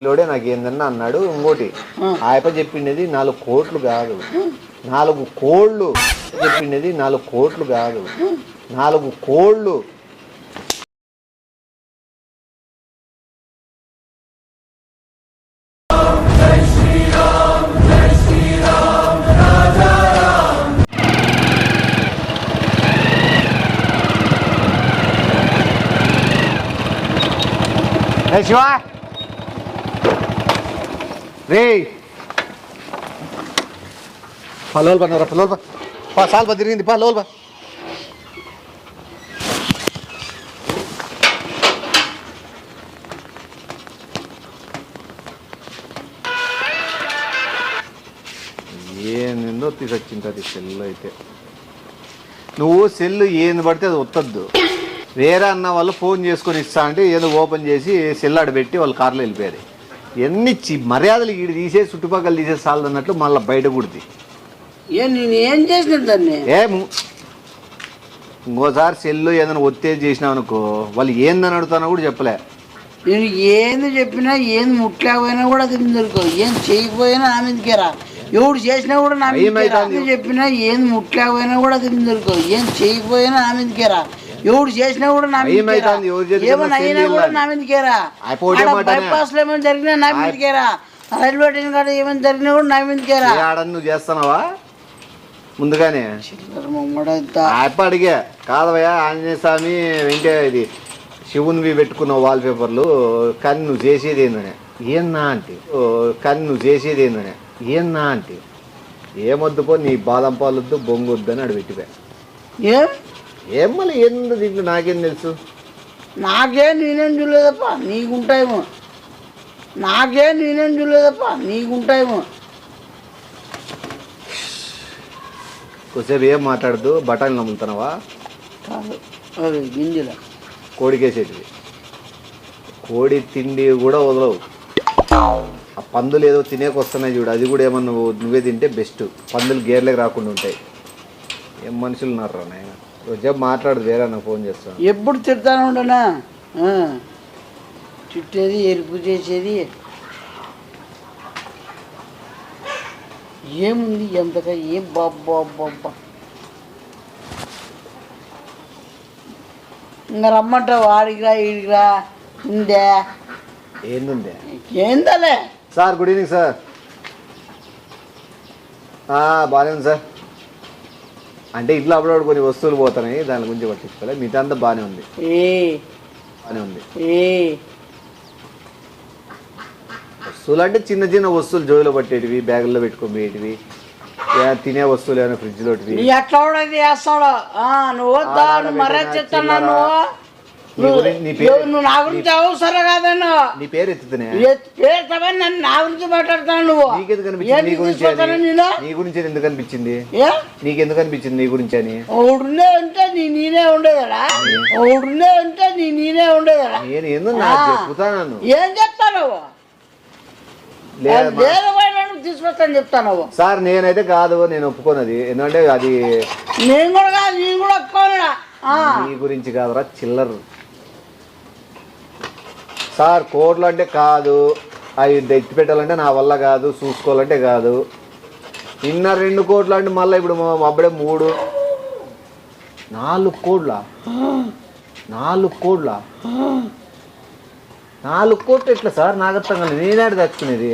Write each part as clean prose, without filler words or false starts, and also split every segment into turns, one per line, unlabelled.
లోడే నాకేందన్నా అన్నాడు. ఇంకోటి ఆయప చెప్పిండేది 4 కోట్లు కాదు 4 కోళ్ళు చెప్పిండేది 4 కోట్లు కాదు 4 కోళ్ళు. శివా రే లోల్ పన్నారా లోల్ పా సాల్ పా తిరిగింది పా లోల్ పా. ఏందో తీసుకొచ్చింది సెల్ అయితే. నువ్వు సెల్ ఏంది పడితే అది వత్తద్దు. వేరే అన్న వాళ్ళు ఫోన్ చేసుకొని ఇస్తా అంటే ఏదో ఓపెన్ చేసి సెల్ ఆడబెట్టి వాళ్ళు కార్లో వెళ్ళిపోయారు. ఎన్ని మర్యాదలు ఈడు తీసే చుట్టుపక్కల తీసే సాలదు అన్నట్లు మళ్ళీ బయట కుడితే
నేను ఏం చేసిన దాన్ని
ఇంకోసారి సెల్లు ఏదైనా ఒత్తేది చేసినావు అనుకో వాళ్ళు ఏందని అడుగుతానో కూడా చెప్పలే.
నేను ఏంది చెప్పినా ఏంది ముట్లేకపోయినా కూడా అది దొరుకు, ఏం చేయకపోయినా నా మీదకేరా. ఎవడు చేసినా కూడా నా మీద చెప్పినా ఏంది ముట్లేకపోయినా కూడా అది దొరుకు, ఏం చేయకపోయినా నా మీదకేరా. ఎవడు చేసినా కూడా నా మీద, ఏమైనా అయినా కూడా నా మీదకేరా. బైపాస్ లో ఏమైనా జరిగినా నా మీదకేరా. రైల్వే స్టేషన్ కాడ ఏమైనా జరిగినా కూడా నా మీదకేరా.
నువ్వు చేస్తున్నావా ముందుగానే అడిగా కాదవయ్యా ఆంజనేయ స్వామి ఇది శివునివి పెట్టుకున్నావు వాల్ పేపర్లు కానీ నువ్వు చేసేది ఏందనే ఏన్నా అంటే కానీ నువ్వు చేసేది ఏందనే ఏన్నా అంటే ఏమొద్దుపో నీ బాదం పాలొద్దు బొంగు వద్దు అని అడిపెట్టిపోయా. ఏం మళ్ళీ ఏందో దీంట్లో నాకేం తెలుసు.
నేనేం చూడలేదప్ప నీకుంటాయేమో. నేనేం చూడలేదప్ప నీకుంటాయేమో.
కొద్దిసేపు ఏం మాట్లాడదు. బఠానీలు నమ్ముతున్నావా?
కాదు అవి గింజల
కోడికేసేటివి. కోడి తిండి కూడా వదలవు. ఆ పందులు ఏదో తినేకొస్తున్నాయి చూడు, అది కూడా ఏమన్నా నువ్వే తింటే బెస్ట్. పందులు గేర్లకు రాకుండా ఉంటాయి. ఏం మనుషులు ఉన్నారా నాయన. రోజు మాట్లాడదు వేరే నాకు ఫోన్ చేస్తాను.
ఎప్పుడు తిడతాను ఉండనా తిట్టేది ఎరుపు చేసేది ఏముంది ఎంతగా ఏం బాబ్బా ఇంకా రమ్మంటావు ఆడికిరా ఈడికిరా ఉందే
ఏందుందే
ఏందలే.
Sir good evening sir. బాగానే ఉంది సార్. అంటే ఇట్లా అప్పుడు కొన్ని వస్తువులు పోతున్నాయి దాని గురించి పట్టించుకోలే. మిగతా అంతా బాగానే ఉంది. బాగానే ఉంది. వస్తువులు అంటే చిన్న చిన్న వస్తువులు జోబులో పట్టేటివి, బ్యాగుల్లో పెట్టుకోబోయేటివి, తినే వస్తువులు ఏమైనా ఫ్రిడ్జ్ లోటివి.
ఎట్లా చేస్తాడు నువ్వు మరే చెప్తున్నా. నువ్వు నా గురించి అవసరం కాదన్నా.
నీ పేరు ఎత్తుతున్నా
నన్ను నా గురించి మాట్లాడతాను. నువ్వు
నీ గురించి ఎందుకు అనిపించింది? నీకెందుకు అనిపించింది నీ గురించి అని?
ఒకడునే ఉంటే నేనే ఉండేదా. ఒకడునే ఉంటే నేనే ఉండేదా.
నేను ఎందుకు చెప్తాను.
ఏం చెప్తాను? తీసుకొస్తాను చెప్తాను.
సార్ నేనైతే కాదు, నేను ఒప్పుకోనది. ఎందుకంటే అది
నేను కూడా ఒప్పుకోను.
నీ గురించి కాదురా చిల్లర్. సార్ కోట్లు అంటే కాదు, అవి ఎత్తి పెట్టాలంటే నా వల్ల కాదు, చూసుకోవాలంటే కాదు. నిన్న 2 కోట్లు అంటే మళ్ళీ ఇప్పుడు అప్పుడే 3 4 కోట్ల 4 కోట్ల 4 కోట్లు ఎట్లా సార్? నాకు అర్థం కాదు. నేనాడు తెచ్చుకునేది.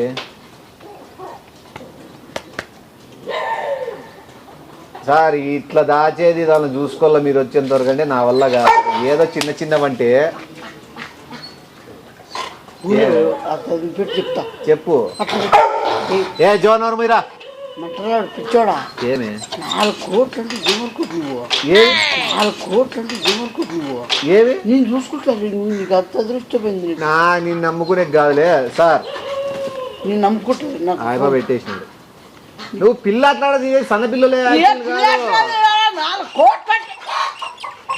సార్ ఇట్లా దాచేది దాన్ని చూసుకోవాలా మీరు వచ్చేంత వరకు అంటే నా వల్ల కాదు. ఏదో చిన్న చిన్నవంటే
చెప్తా
చెప్పు. ఏ జోనర్ మీరా
పిచ్చోడా
ఏమే
4 కోట్లు అంటే జమర్కుట్ నువ్వు. 4 కోట్లు అంటే జమర్కుట్ నువ్వు.
ఏమి
నేను చూసుకుంటాను. నీకు అంత అదృష్టమైంది.
నేను నమ్ముకునే కాదులే సార్.
నేను నమ్ముకుంటాను.
ఆయన పెట్టేసినాడు. నువ్వు పిల్ల అట్లాడది సన్న పిల్లలే.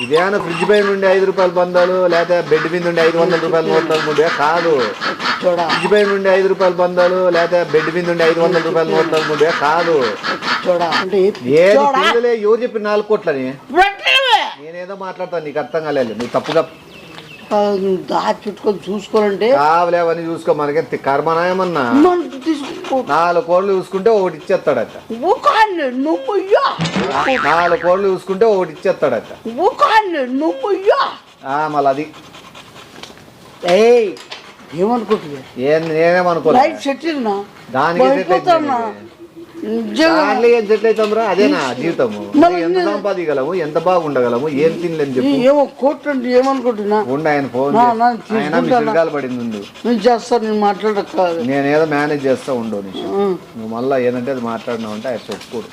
ఇదేమన్నా ఫ్రిడ్జ్ పై నుండి 5 రూపాయల బంధాలు లేకపోతే బెడ్ మీద నుండి 500 రూపాయల నోట్లు అనుకుంటే కాదు. ఫ్రిడ్జ్ పై నుండి 5 రూపాయల బంధాలు లేకపోతే బెడ్ మీద నుండి 500 రూపాయల నోట్లు అనుకుంటే కాదు. ఏది పిల్లలే ఎవరు చెప్పి 4 కోట్లని? నేనేదో మాట్లాడతాను, నీకు అర్థం కాలేదు. నువ్వు తప్పుగా
నువ్వు దాచుకొని చూసుకోవాలంటే
కావలేవని చూసుకో, మనకి కర్మనా ఏమన్నా.
మనం తీసుకో
4 కోళ్ళు చూసుకుంటే ఒకటి ఇచ్చేస్తాడట.
నువ్వుయ్యా
4 కోళ్ళు చూసుకుంటే ఒకటి ఇచ్చేస్తాడట.
నువ్వుయ్యా
మళ్ళీ అది
ఏమనుకుంటుంది
నేనేమనుకోలేదు.
లైఫ్ సెటిల్ నా
దానికి సెటిల్ అవుతాంరా. అదేనా జీవితము? ఎంత సంపాదించగలము, ఎంత బాగుండగలము, ఏం తినలేని చెప్పు.
ఏమో కోర్టు అంటే ఏమనుకుంటున్నా
ఉండి ఆయన ఫోన్ ఆయన పడింది ఉండు.
నేను చేస్తాను, నేను మాట్లాడక
నేనేదో మేనేజ్ చేస్తా ఉండు. నువ్వు మళ్ళీ ఏంటంటే అది మాట్లాడినావు అంటే ఆయన చెప్పుకోడు.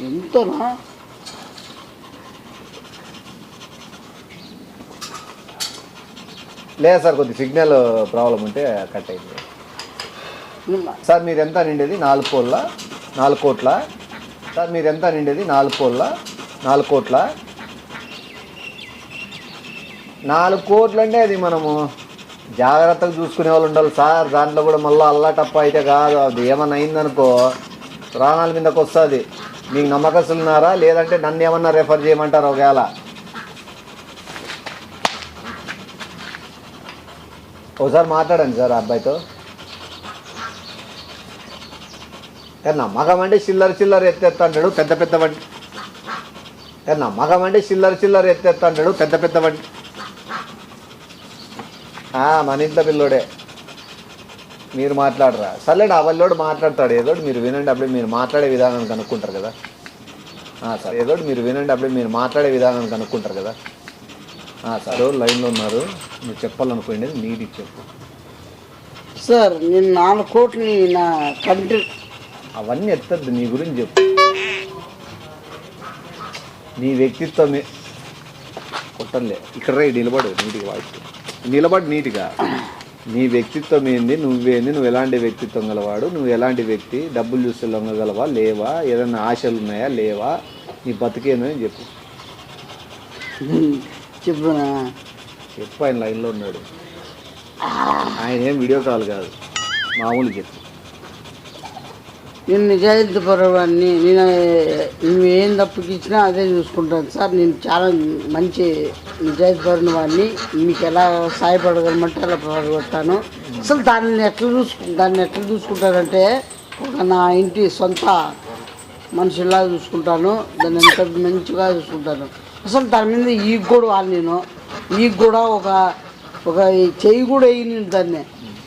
ఎంతనా
లేదు సార్, కొద్ది సిగ్నల్ ప్రాబ్లం ఉంటే కట్ అయింది సార్. మీరు ఎంత నిండేది 4 కోట్ల 4 కోట్ల సార్. మీరు ఎంత నిండేది 4 కోట్ల 4 కోట్ల 4 కోట్లు అంటే అది మనము జాగ్రత్తగా చూసుకునే వాళ్ళు ఉండాలి సార్. దాంట్లో కూడా మళ్ళీ అల్లాటప్ప అయితే కాదు. అది ఏమన్నా అయిందనుకో ప్రాణాల మీదకి వస్తుంది. మీకు నమ్మకస్తున్నారా లేదంటే నన్ను ఏమన్నా రెఫర్ చేయమంటారు ఒకవేళ. ఒకసారి మాట్లాడండి సార్ అబ్బాయితో. నమ్మకం అంటే చిల్లర ఎత్తేస్తాడు పెద్ద పెద్ద వంటి. నమ్మకం అంటే చిల్లర ఎత్తేస్తాడు పెద్ద పెద్ద వంటి. మన ఇంట్లో పిల్లోడే. మీరు మాట్లాడరా సర్లేండి. ఆ వల్లోడు మాట్లాడతాడు ఏదో మీరు వినండి. అప్పుడే మీరు మాట్లాడే విధానం కనుక్కుంటారు కదా సార్. ఏదో మీరు వినండి. అప్పుడే మీరు మాట్లాడే విధానం కనుక్కుంటారు కదా సార్. లైన్లో ఉన్నారు, మీరు చెప్పాలనుకోండి నీటికి చెప్పు
సార్. నేను 4 కోట్లని నా కంట్రీ
అవన్నీ ఎత్తద్దు. నీ గురించి చెప్పు. నీ వ్యక్తిత్వమే కొట్టలే. ఇక్కడ రా నిలబడు నీటిగా, వాయిస్ నిలబడి నీట్గా. నీ వ్యక్తిత్వం ఏంది, నువ్వేంది, నువ్వు ఎలాంటి వ్యక్తిత్వం గలవాడు, నువ్వు ఎలాంటి వ్యక్తి, డబ్బులు చూస్తే లొంగగలవా లేవా, ఏదైనా ఆశలు ఉన్నాయా లేవా, నీ బతికేందో అని చెప్పు.
చెప్పునా
చెప్పు. ఆయన లైన్లో ఉన్నాడు. ఆయన ఏం వీడియో కాల్ కాదు, మామూలు చెప్పు.
నేను నిజాయితీ పరవాడిని. నేను నువ్వు ఏం తప్పుకి ఇచ్చినా అదే చూసుకుంటాను సార్. నేను చాలా మంచి నిజాయితీ పడిన వాడిని. మీకు ఎలా సాయపడగలమంటే అలా పడగొట్టాను. అసలు దాన్ని ఎట్లా చూసుకుంటానంటే ఒక నా ఇంటి సొంత మనుషుల్లా చూసుకుంటాను. దాన్ని ఎంత మంచిగా చూసుకుంటాను. అసలు దాని మీద ఈగ కూడా వాళ్ళు నేను ఈగ కూడా ఒక చెయ్యి కూడా వేయని దాన్ని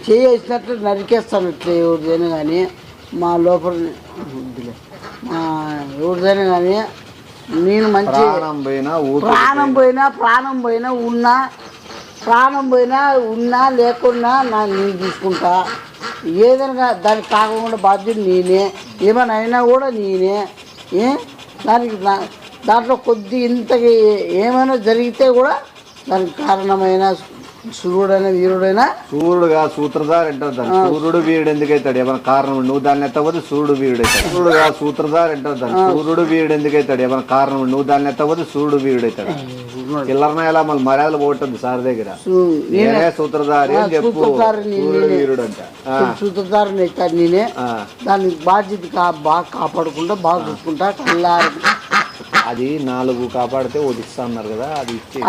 చెయ్యి వేసినట్లు నరికేస్తాను. ఇట్లా ఎవరిదైనా కానీ మా లోపల మా ఎవరిదైనా కానీ నేను మంచి ప్రాణం పోయినా ఉన్నా లేకున్నా నేను తీసుకుంటా. ఏదైనా దానికి కాకుండా బాధ్యత నేనే. ఏమైనా అయినా కూడా నేనే. దానికి దాంట్లో కొద్ది ఇంతకి ఏమైనా జరిగితే కూడా దానికి కారణమైన సూర్యుడైనా వీరుడైనా
సూర్యుడుగా సూత్రధారి అంటారు దాన్ని. సూర్యుడు వీరుడు ఎందుకు అవుతాడు? ఏమైనా కారణం నువ్వు దాన్ని ఎత్తకపోతే సూర్యుడు వీరుడు అవుతాడు. సూర్యుడుగా సూత్రధారి అంటారు దాన్ని. సూర్యుడు వీరుడు ఎందుకు అవుతాడు? ఏమైనా కారణం నువ్వు దాన్ని ఎత్తకపోతే సూర్యుడు వీరుడు అవుతాడు. చిల్లరన ఎలా మళ్ళీ మర్యాదలు పోతుంది సార్ దగ్గర. నేనే సూత్రధారి అని చెప్పు. సూర్యుడు వీరుడు అంట.
సూత్రధారిని అవుతాడు నేనే. దానికి బాధ్యత బాగా కాపాడుకుంటా, బాగా చూసుకుంటా.
అది 4 కాపాడితే ఒకటి ఇస్తా అన్నారు కదా, అది ఇచ్చే.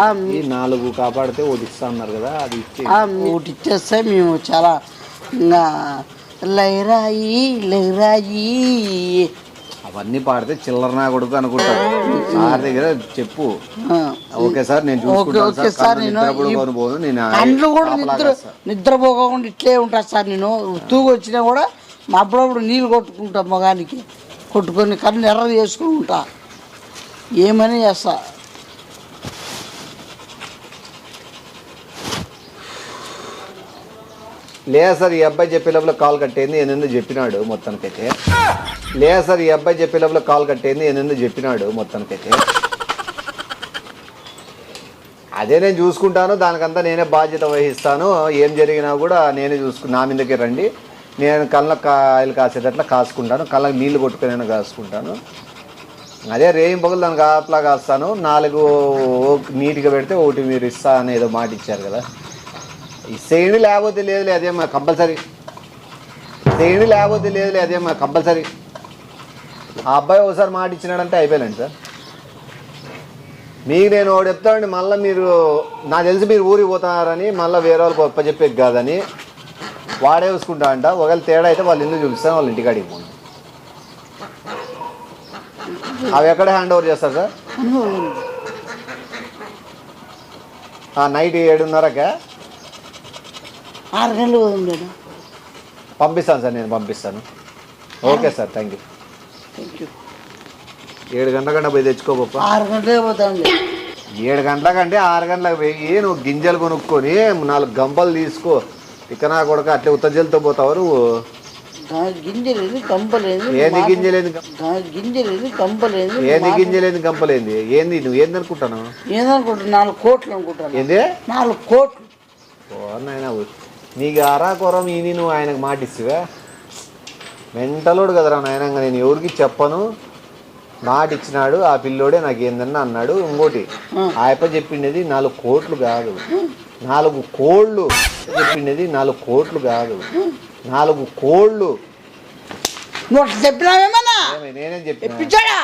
4 కాపాడితే ఒకటి ఇస్తా అన్నారు కదా, అది ఇచ్చే.
ఒకటి ఇచ్చేస్తే మేము చాలా ఇంకా లైరాయి
అవన్నీ పాడితే చిల్లరనా కొడుకు అనుకుంటారు సార్ దగ్గర చెప్పు. ఓకే సార్ నేను
అంట్లో కూడా నిద్రపోకుండా ఇట్లే ఉంటాను సార్. నేను తూగు వచ్చినా కూడా మా అప్పుడప్పుడు నీళ్ళు కొట్టుకుంటా, మొగానికి కొట్టుకొని కన్ను ఎర్ర చేసుకుని ఉంటా. ఏమని చేస్తా.
లేదు సార్ ఈ అబ్బాయి చెప్పే లోపల కాల్ కట్టేది ఏందో చెప్పినాడు మొత్తానికైతే. లేదు సార్ ఈ అబ్బాయి చెప్పే లోపల కాల్ కట్టేది ఏందో చెప్పినాడు మొత్తానికైతే. అదే నేను చూసుకుంటాను, దానికంతా నేనే బాధ్యత వహిస్తాను. ఏం జరిగినా కూడా నేనే నా మీదకే రండి. నేను కళ్ళకు కాయలు కాసేటట్లా కాసుకుంటాను, కళ్ళకి నీళ్లు కొట్టుకుని కాసుకుంటాను. అదే రేయం పగులు దానికి కాపలా కాస్తాను. 4 నీట్గా పెడితే ఒకటి మీరు ఇస్తా అని ఏదో మాట ఇచ్చారు కదా. ఇసేయండి లేకపోతే లేదులే, అదేమో కంపల్సరీ. ఇసేయండి లేకపోతే లేదులే, అదేమో కంపల్సరీ. ఆ అబ్బాయి ఒకసారి మాట ఇచ్చినాడంటే అయిపోయాలండి సార్. మీకు నేను ఒకటి చెప్తానండి, మళ్ళీ మీరు నాకు తెలిసి మీరు ఊరికి పోతున్నారని మళ్ళీ వేరే వాళ్ళకి గొప్ప చెప్పేది కాదని వాడే చూసుకుంటా అంట. ఒకవేళ తేడా అయితే వాళ్ళ ఇల్లు చూపిస్తాను, వాళ్ళ ఇంటికాడికి పోండి. అవి ఎక్కడ హ్యాండ్ ఓవర్ చేస్తారు సార్? నైట్ 7:30కా?
6 గంటలు పోతుంది.
పంపిస్తాను సార్, నేను పంపిస్తాను. Okay sir, thank you. 7 గంటల కంటే పోయి తెచ్చుకోప.
6 గంటలే పోతాండి.
7 గంటలకంటే 6 గంటలకు పోయి నువ్వు గింజలు కొనుక్కొని 4 గంపలు తీసుకో. ఇకనా కొడుక అట్లే ఉత్తజలతో పోతావు నువ్వు.
గింజలేదు కంపలేదు.
ఏంది గింజలేని
గింజలేదు కంపలేదు.
ఏంది గింజలేని గంపలేంది? ఏంది నువ్వు ఏంది అనుకుంటాను?
ఏందనుకుంటా 4 కోట్లు అనుకుంటాను.
ఏంది
4 కోట్లు?
నాయన నీకు అరాకొరం ఈని నువ్వు ఆయనకు మాటిస్తువా? మెంటలోడు కదరా నాయనంగా. నేను ఎవరికి చెప్పను, మాట ఇచ్చినాడు ఆ పిల్లోడే నాకు ఏందన్నా అన్నాడు. ఇంకోటి ఆయప్ప చెప్పిండేది 4 కోట్లు కాదు, 4 కోళ్ళు చెప్పిండేది. 4 కోట్లు కాదు, 4 కోళ్ళు.
నువ్వు చెప్పినావేమన్నా?
నేనేం చెప్పినా?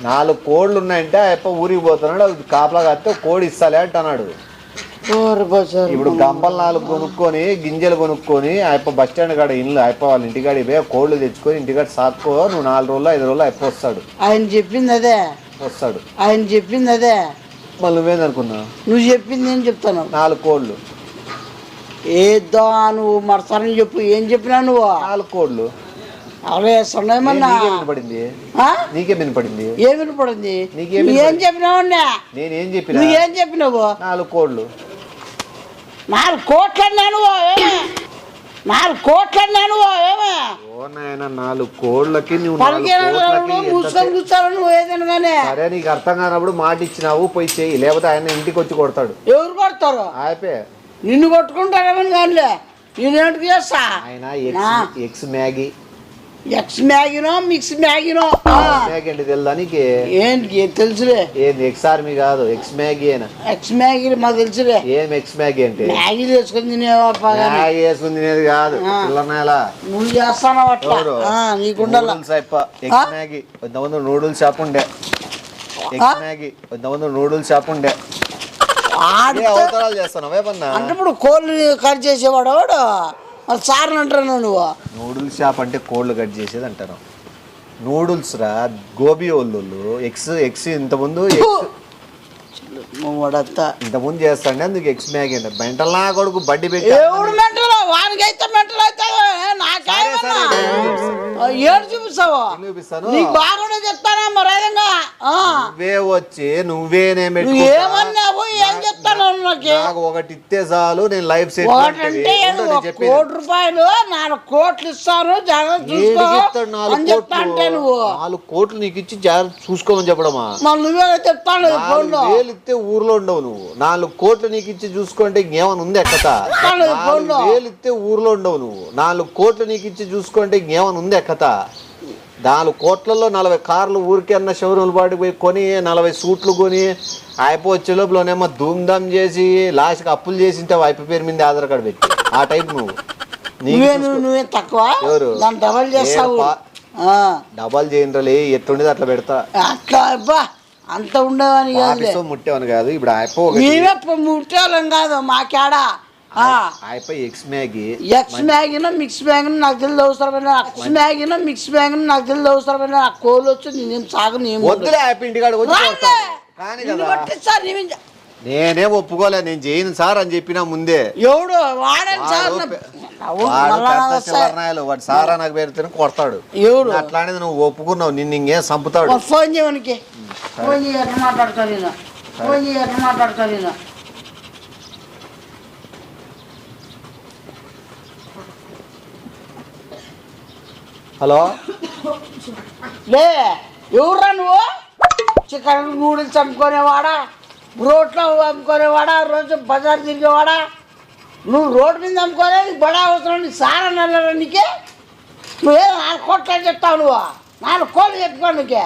4 కోళ్ళు ఉన్నాయంటే ఆయప్ప ఊరికి పోతున్నాడు, కాపలా కాస్తే కోడి ఇస్తాలే అంటున్నాడు. ఇప్పుడు గంపలు 4 కొనుక్కొని గింజలు కొనుక్కొని ఆయప్ప బస్ స్టాండ్ కాడ ఇల్లు ఆయప్ప వాళ్ళ ఇంటికాడికి పోయి కోళ్ళు తెచ్చుకొని ఇంటికాడ సాక్కో. నువ్వు 4 రోజులు 5 రోజులు ఆయప్ప వస్తాడు.
ఆయన చెప్పింది అదే
వస్తాడు.
ఆయన చెప్పింది అదే.
మళ్ళీ నువ్వేందనుకున్నావు?
నువ్వు చెప్పింది ఏం చెప్తాను?
4 కోళ్ళు
ఏదో నువ్వు మరసని చెప్పు. ఏం చెప్పినా నువ్వు?
4 కోళ్ళు
అవే సమయమన్నా
వినపడింది. నీకే వినపడింది?
ఏం వినపడింది? ఏం చెప్పినావు?
నేనేం చెప్పినా?
నువ్వు ఏం చెప్పినావు?
4 కోళ్ళు.
4 కోట్లు అన్నాను. 4 కోట్లు అన్నాను.
ఓ నాయన 4 కోళ్ళకి నువ్వు
మూసుకొని కూర్చోాలి నువ్వు ఏదనగానే.
సరే, నీకు అర్థం కానప్పుడు మాట ఇచ్చినావు, పోయి చెయ్యి. లేకపోతే ఆయన ఇంటికి వచ్చి కొడతాడు.
ఎవరు కొడతారు?
ఆయపే
నిన్ను కొట్టుకుంటారేమని కానీ నేనేంటికి చేస్తా?
ఆయన ఎక్స్ మ్యాగీ.
ఎక్స్ మ్యాగీనో మిక్స్ మ్యాగీనో
మ్యాగీ అంటే తెలుదా నీకు?
ఏంటి తెలుసులే.
ఏంది ఎక్స్ ఆర్మీ కాదు, ఎక్స్ మ్యాగీ అయినా.
ఎక్స్ మ్యాగీ మాకు తెలుసులే.
ఏం ఎక్స్ మ్యాగీ అంటే?
మ్యాగీ వేసుకుని తినేవా?
మ్యాగీ వేసుకుని తినేది కాదు.
నువ్వు చేస్తాను అట్లా నీకుండాలి.
ఎక్స్ మ్యాగీ కొంతమంది నూడిల్స్ షాప్ ఉండే. ఎక్స్ మ్యాగీ కొంతమంది నూడిల్స్ షాప్ ఉండే. అవతరాలు చేస్తాను
అంటే ఇప్పుడు కోళ్ళు కట్ చేసేవాడు వాడు సార్ అంటాను. నువ్వు
నూడిల్స్ షాప్ అంటే కోళ్ళు కట్ చేసేది అంటాను. నూడిల్స్ రా గోబీ వాళ్ళు. ఎక్స్ ఇంతకుముందు ఇంతకుముందు చేస్తాండి, అందుకు ఎక్స్ మ్యాగీ అంటే. మెంటల్ నా కొడుకు బడ్డీ పెట్టి
వానికైతే మెంటల్ అవుతావు. ఏడు చూపిస్తావు? నీకు బాగా చెప్తానా మరేదంగా?
నువ్వే వచ్చి
ఏమన్నావు? ఏం చెప్తాను?
నాకు ఒకటి ఇస్తే చాలు, నేను లైఫ్ సెట్.
అంటే 1 కోటి రూపాయలు 4 కోట్లు ఇస్తాను జాగ్రత్త అంటే నువ్వు
4 కోట్లు నీకు ఇచ్చి జాగ్రత్త చూసుకోమని చెప్పడమా?
మళ్ళీ నువ్వే చెప్తాను.
4,000 ఇస్తే ఊర్లో ఉండవు నువ్వు. 4 కోట్లు నీకు ఇచ్చి చూసుకుంటే ఇంకేమైనా ఉంది ఎక్కత? 4,000 ఇస్తే ఊర్లో ఉండవు నువ్వు. 4 కోట్లు నీకు ఇచ్చి చూసుకుంటే ఇంకేమైనా ఉంది ఎక్కత? 4 కోట్లలో 40 కార్లు ఊరికే అన్న షోరూమ్లు పాటికి పోయి కొని 40 సూట్లు కొని అయిపోయి లోపలనేమో ధూమ్ధామ్ చేసి లాస్ట్కి అప్పులు చేసింటే అయిపోయి పేరు మీద ఆధార్ కార్డు పెట్టి ఆ టైప్ నువ్వు.
నువ్వే తక్కువ డబల్ చేస్తావు.
డబల్ చేయండి ఎట్లుండేది అట్లా పెడతా.
అట్లా అబ్బా అంత ఉండేవని కాదు,
ముట్టేవని కాదు. ఇప్పుడు అయిపో
ముట్టేవాళ్ళం కాదు మాకేడా.
ఎక్స్ మ్యాగీ
మిక్స్ మ్యాగీ నాకు తెలియదు అవసరమైన. ఎక్స్ మ్యాగీనో మిక్స్ మ్యాగీ నాకు తెలియదు అవసరమైన. ఆ కోళ్ళు వచ్చి నేనేం సాగను.
నేనేం ఒప్పుకోలే, నేను చేయను సార్ అని చెప్పినా ముందే.
ఎవడు వాడని సార్
వాడు సారా నాకు పెడితే కొడతాడు.
ఎవడు
అట్లాంటిది నువ్వు ఒప్పుకున్నావు, నిన్ను ఇంకేం చంపుతాడు.
ఫోన్ చేయడానికి ఫోన్ చేయట్లా మాట్లాడతాను నేను. ఫోన్ చేయట్లా మాట్లాడతాను నేను.
హలో
లే ఎవరురా నువ్వు? చికెన్ నూడిల్స్ అమ్ముకునేవాడా, రోడ్లో అమ్ముకునేవాడా, రోజు బజార్ తిరిగేవాడా? నువ్వు రోడ్డు మీద అమ్ముకోలేదు బడా అవసరం. నీకు సారా నెలరా నీకే? నువ్వే 4 కోట్లు అని చెప్తావు. నువ్వు 4 కోట్లు చెప్పుకో నీకే.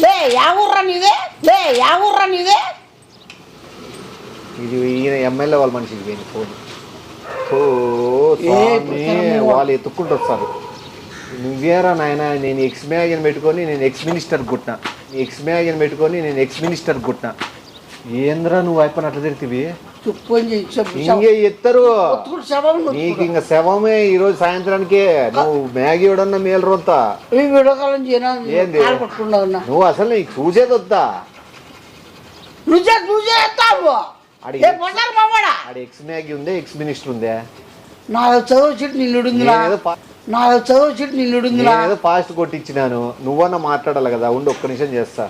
లే యావుర్రా నీదే? లే యావుర్రా నీదే?
ఇది ఈయన ఎమ్మెల్యే వాళ్ళ మనిషికి పోయింది ఫోన్. వాళ్ళు ఎత్తుక్కుంటూ వస్తారు. నువ్వేరా నాయన, నేను ఎక్స్ మ్యాగీని పెట్టుకొని నేను ఎక్స్ మినిస్టర్ కుట్టినా. ఎక్స్ మ్యాగీని పెట్టుకొని నేను ఎక్స్ మినిస్టర్ పుట్టిన. ఏంద్రా నువ్వు అయిపోయిన అట్లా తిరిగితివి? ఇంకే ఎత్తరు నీకు ఇంకా శవమే ఈరోజు సాయంత్రానికే. నువ్వు మ్యాగీ ఎవడన్నా మేలు రొంతా ఏంది నువ్వు అసలు నీకు చూసేది వద్దా? ఎక్స్ మ్యాగీ ఉందే, ఎక్స్ మినిస్టర్ ఉందే.
నాకు చదువు చెట్టు నిన్నుడుంది
ఏదో ఫాస్ట్ కొట్టించినాను, నువ్వన్నా మాట్లాడాలి కదా. ఉండి ఒక్క నిమిషం చేస్తా.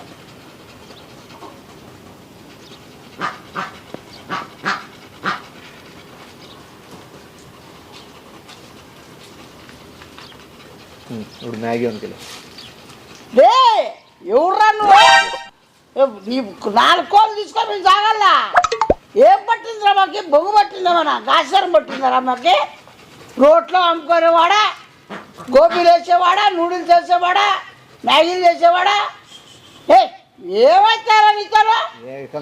ఇప్పుడు మ్యాగీ అనుకోలే
ఎవరురా నువ్వు? నీ 4 కోళ్ళు తీసుకొని మేము సాగల్లా. ఏం పట్టిందిరా మాకి? బొగ్గు పట్టిందేమన్నా? గాసారం పట్టిందరా మాకి? రోట్లో అమ్ముకునేవాడా, గోబీలు వేసేవాడా, నూడిల్స్ వేసేవాడా, మ్యాగీలు చేసేవాడా? ఏమైతారా నీతో?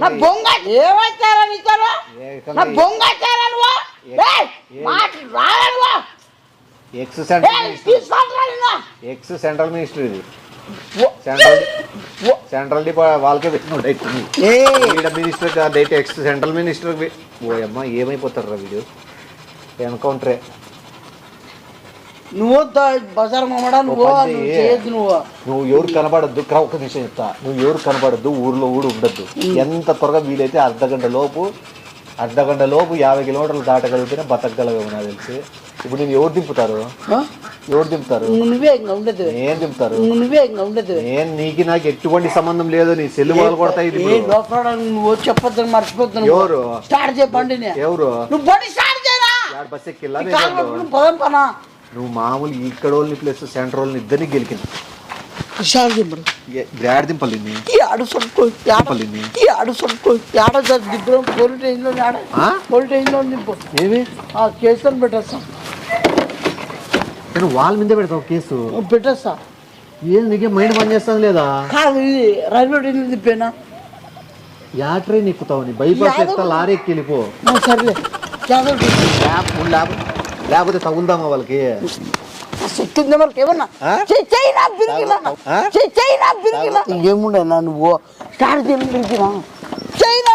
నా బొంగ ఏమైతారా నీతో? నా బొంగ వచ్చారా నువ్వు? మాటలు రారా నువ్వు?
ఎక్స్ సెంట్రల్ మినిస్టర్ ఇది. సెంట్రల్ వాళ్ళకే పెట్టిన మినిస్టర్ కాదు, ఎక్స్ సెంట్రల్ మినిస్టర్. ఓ అమ్మ ఏమైపోతారు రా వీడు? ఎన్కౌంటరే.
నువ్వు బజార్ మమ్మడా నువ్వు
ఎవరు కనబడద్దు. ఒక నిమిషం చెప్తా. నువ్వు ఎవరు కనబడద్దు, ఊర్లో కూడా ఉండద్దు. ఎంత త్వరగా వీలైతే అర్ధగంట లోపు 50 కిలోమీటర్లు దాటగలిగితేనే బతకగలవు నాకు తెలిసి. ఇప్పుడు నేను ఎవరు దింపుతారు?
నువ్వే ఇంకా ఉండదు.
ఏం దింపుతారు?
నువ్వే ఇంకా ఉండదు.
నీకు నాకు ఎటువంటి సంబంధం లేదు. నీ సెల్లు వాళ్ళు కొడతాయి.
నువ్వు చెప్పొద్దు, మర్చిపోతున్నావు.
ఎవరు
స్టార్ట్ చేయ బండిని?
ఎవరు?
నువ్వు బండి స్టార్ట్ చేయరా?
బస్ ఎక్కిల్లా?
పదం పనా
నువ్వు మామూలు ఇక్కడ వాళ్ళని ప్లస్ సెంటర్ వాళ్ళని ఇద్దరిని గెలికింది. బ్రాడ్ దింపల్లి
కేసుని పెట్టేస్తా.
నేను వాళ్ళ మీద పెడతావు కేసు?
పెట్టేస్తా.
ఏం నీకే మైండ్ పని చేస్తాను లేదా?
కాదు, ఇది రైల్వే ట్రైన్ తిప్పానా?
యా ట్రైన్ ఎక్కుతావు? నీ బైపాస్ ఎక్కితే లారీ ఎక్కి వెళ్ళిపో.
సర్లే,
లేకపోతే తగులుదామా వాళ్ళకి?
ఏముండేనా నువ్వు స్టార్ట్ చేయనా? చైనా